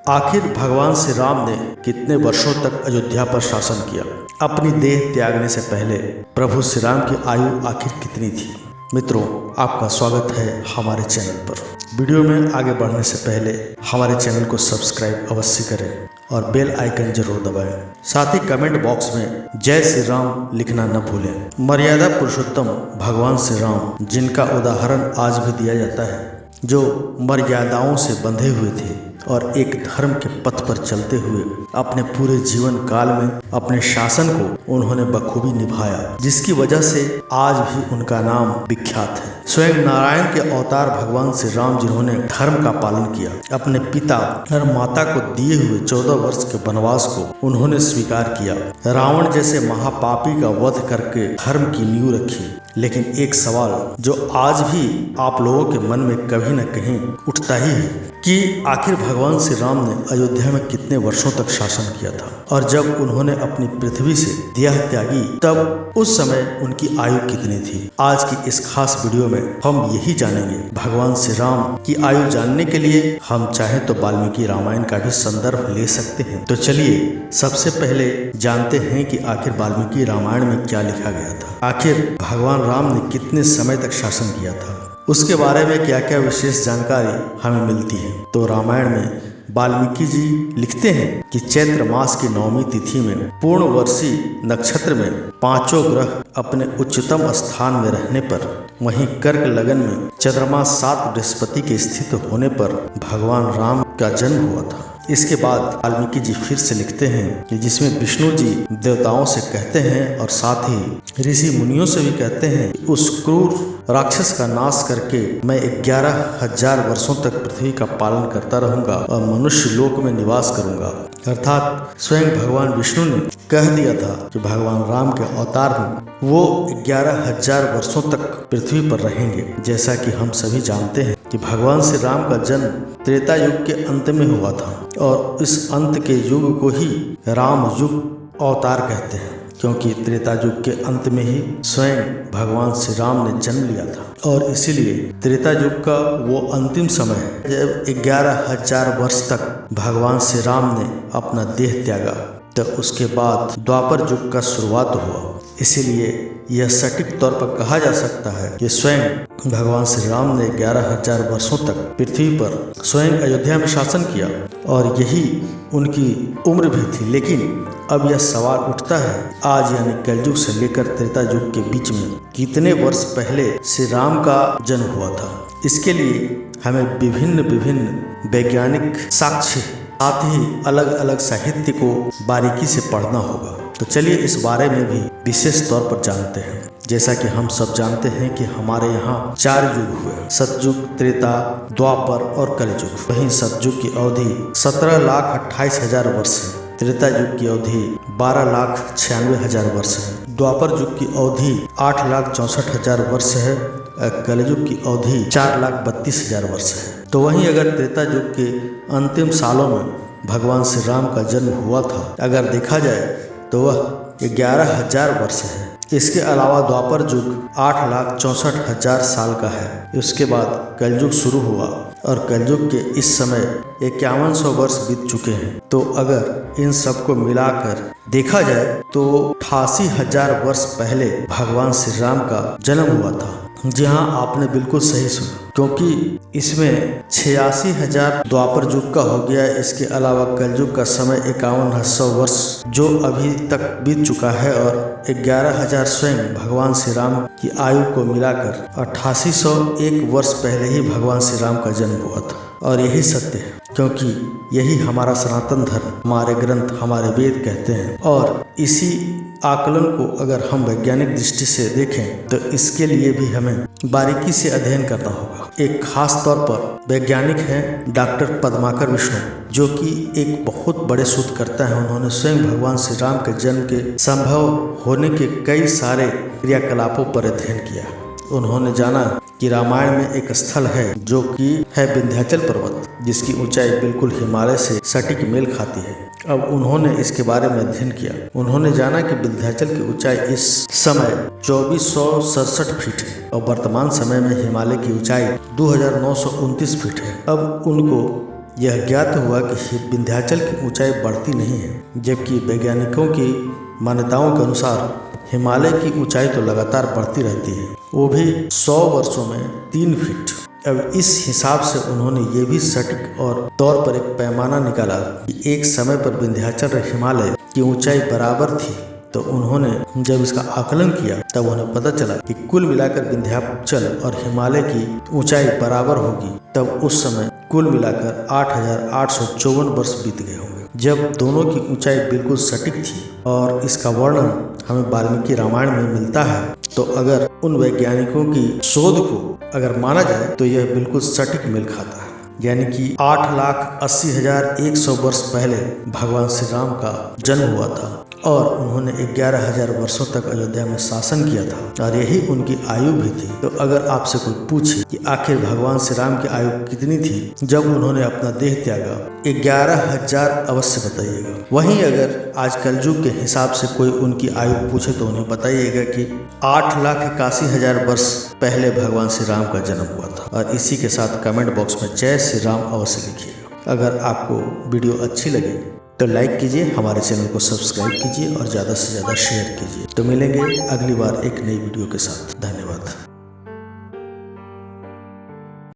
आखिर भगवान श्री राम ने कितने वर्षों तक अयोध्या पर शासन किया? अपनी देह त्यागने से पहले प्रभु श्री राम की आयु आखिर कितनी थी? मित्रों, आपका स्वागत है हमारे चैनल पर। वीडियो में आगे बढ़ने से पहले हमारे चैनल को सब्सक्राइब अवश्य करें और बेल आइकन जरूर दबाएं। साथ ही कमेंट बॉक्स में जय श्री राम लिखना न भूलें। मर्यादा पुरुषोत्तम भगवान श्री राम, जिनका उदाहरण आज भी दिया जाता है, जो मर्यादाओं से बंधे हुए थे और एक धर्म के पथ पर चलते हुए अपने पूरे जीवन काल में अपने शासन को उन्होंने बखूबी निभाया, जिसकी वजह से आज भी उनका नाम विख्यात है। स्वयं नारायण के अवतार भगवान श्री राम, जिन्होंने धर्म का पालन किया, अपने पिता और माता को दिए हुए 14 वर्ष के वनवास को उन्होंने स्वीकार किया। रावण जैसे महापापी का वध करके धर्म की नींव रखी। लेकिन एक सवाल जो आज भी आप लोगों के मन में कभी न कहीं उठता ही है कि आखिर भगवान श्री राम ने अयोध्या में कितने वर्षों तक शासन किया था, और जब उन्होंने अपनी पृथ्वी से देह त्यागी तब उस समय उनकी आयु कितनी थी? आज की इस खास वीडियो में हम यही जानेंगे। भगवान श्री राम की आयु जानने के लिए हम चाहे तो वाल्मीकि रामायण का भी संदर्भ ले सकते हैं। तो चलिए सबसे पहले जानते हैं कि आखिर वाल्मीकि रामायण में क्या लिखा गया था। आखिर भगवान राम ने कितने समय तक शासन किया था, उसके बारे में क्या क्या विशेष जानकारी हमें मिलती है। तो रामायण में वाल्मीकि जी लिखते हैं कि चैत्र मास की 9वीं तिथि में पूर्णवर्षी नक्षत्र में 5 ग्रह अपने उच्चतम स्थान में रहने पर, वहीं कर्क लगन में चंद्रमा 7 बृहस्पति के स्थित होने पर भगवान राम का जन्म हुआ था। इसके बाद वाल्मीकि जी फिर से लिखते हैं कि जिसमें विष्णु जी देवताओं से कहते हैं और साथ ही ऋषि मुनियों से भी कहते हैं कि उस क्रूर राक्षस का नाश करके मैं 11,000 वर्षों तक पृथ्वी का पालन करता रहूंगा और मनुष्य लोक में निवास करूंगा। अर्थात स्वयं भगवान विष्णु ने कह दिया था कि भगवान राम के अवतार में वो 11,000 वर्षों तक पृथ्वी पर रहेंगे। जैसा कि हम सभी जानते हैं कि भगवान श्री राम का जन्म त्रेता युग के अंत में हुआ था, और इस अंत के युग को ही राम युग अवतार कहते हैं, क्योंकि त्रेता युग के अंत में ही स्वयं भगवान श्री राम ने जन्म लिया था। और इसीलिए त्रेता युग का वो अंतिम समय है जब 11,000 वर्ष तक भगवान श्री राम ने अपना देह त्यागा, तो उसके बाद द्वापर युग का शुरुआत हुआ। इसीलिए यह सटीक तौर पर कहा जा सकता है कि स्वयं भगवान श्री राम ने 11,000 वर्षों तक पृथ्वी पर स्वयं अयोध्या में शासन किया, और यही उनकी उम्र भी थी। लेकिन अब यह सवाल उठता है, आज यानी कलयुग से लेकर त्रेता युग के बीच में कितने वर्ष पहले श्री राम का जन्म हुआ था? इसके लिए हमें विभिन्न वैज्ञानिक साक्ष्य, साथ ही अलग अलग साहित्य को बारीकी से पढ़ना होगा। तो चलिए इस बारे में भी विशेष तौर पर जानते हैं। जैसा कि हम सब जानते हैं कि हमारे यहाँ 4 युग हुए, सतयुग, त्रेता, द्वापर और कलयुग। वहीं सतयुग की अवधि 17,28,000 वर्ष है, त्रेता युग की अवधि 12,96,000 वर्ष है, द्वापर युग की अवधि 8,64,000 वर्ष है, कलयुग की अवधि 4,32,000 वर्ष है। तो वहीं अगर त्रेता युग के अंतिम सालों में भगवान श्री राम का जन्म हुआ था, अगर देखा जाए तो वह 11,000 वर्ष है। इसके अलावा द्वापर युग 8,64,000 साल का है। उसके बाद कलयुग शुरू हुआ, और कलयुग के इस समय 5100 वर्ष बीत चुके हैं। तो अगर इन सबको मिलाकर देखा जाए तो 88,000 वर्ष पहले भगवान श्री राम का जन्म हुआ था। जी हाँ, आपने बिल्कुल सही सुना, क्योंकि इसमें 86,000 द्वापर युग का हो गया। इसके अलावा कलयुग का समय 5100 वर्ष जो अभी तक बीत चुका है, और 11,000 स्वयं भगवान श्री राम की आयु को मिलाकर 8801 वर्ष पहले ही भगवान श्री राम का जन्म हुआ था। और यही सत्य है, क्योंकि यही हमारा सनातन धर्म, हमारे ग्रंथ, हमारे वेद कहते हैं। और इसी आकलन को अगर हम वैज्ञानिक दृष्टि से देखें तो इसके लिए भी हमें बारीकी से अध्ययन करना होगा। एक खास तौर पर वैज्ञानिक हैं डॉक्टर पद्माकर विष्णु, जो कि एक बहुत बड़े शोधकर्ता हैं। उन्होंने स्वयं भगवान श्री राम के जन्म के संभव होने के कई सारे क्रियाकलापों पर अध्ययन किया। उन्होंने जाना कि रामायण में एक स्थल है जो कि है विंध्याचल पर्वत, जिसकी ऊंचाई बिल्कुल हिमालय से सटीक मेल खाती है। अब उन्होंने इसके बारे में अध्ययन किया। उन्होंने जाना कि विंध्याचल की ऊंचाई इस समय 2467 फीट है, और वर्तमान समय में हिमालय की ऊंचाई 2929 फीट है। अब उनको यह ज्ञात हुआ कि विंध्याचल की ऊंचाई बढ़ती नहीं है, जबकि वैज्ञानिकों की मान्यताओं के अनुसार हिमालय की ऊंचाई तो लगातार बढ़ती रहती है, वो भी 100 वर्षों में 3 फीट। अब इस हिसाब से उन्होंने ये भी सटीक और तौर पर एक पैमाना निकाला कि एक समय पर विंध्याचल और हिमालय की ऊंचाई बराबर थी। तो उन्होंने जब इसका आकलन किया तब उन्हें पता चला कि कुल मिलाकर विंध्याचल और हिमालय की ऊंचाई बराबर होगी। तब उस समय कुल मिलाकर 8,854 वर्ष बीत गए होंगे, जब दोनों की ऊंचाई बिल्कुल सटीक थी। और इसका वर्णन हमें वाल्मीकि रामायण में मिलता है। तो अगर उन वैज्ञानिकों की शोध को अगर माना जाए तो यह बिल्कुल सटीक मेल खाता है, यानी कि 8,80,100 वर्ष पहले भगवान श्री राम का जन्म हुआ था और उन्होंने 11,000 वर्षों तक अयोध्या में शासन किया था और यही उनकी आयु भी थी। तो अगर आपसे कोई पूछे कि आखिर भगवान श्री राम की आयु कितनी थी जब उन्होंने अपना देह त्यागा, 11,000 अवश्य बताइएगा। वहीं अगर आज कलयुग के हिसाब से कोई उनकी आयु पूछे तो उन्हें बताइएगा कि 8,81,000 वर्ष पहले भगवान श्री राम का जन्म हुआ था। और इसी के साथ कमेंट बॉक्स में जय श्री राम अवश्य लिखिएगा। अगर आपको वीडियो अच्छी लगे तो लाइक कीजिए, हमारे चैनल को सब्सक्राइब कीजिए और ज़्यादा से ज़्यादा शेयर कीजिए। तो मिलेंगे अगली बार एक नई वीडियो के साथ। धन्यवाद।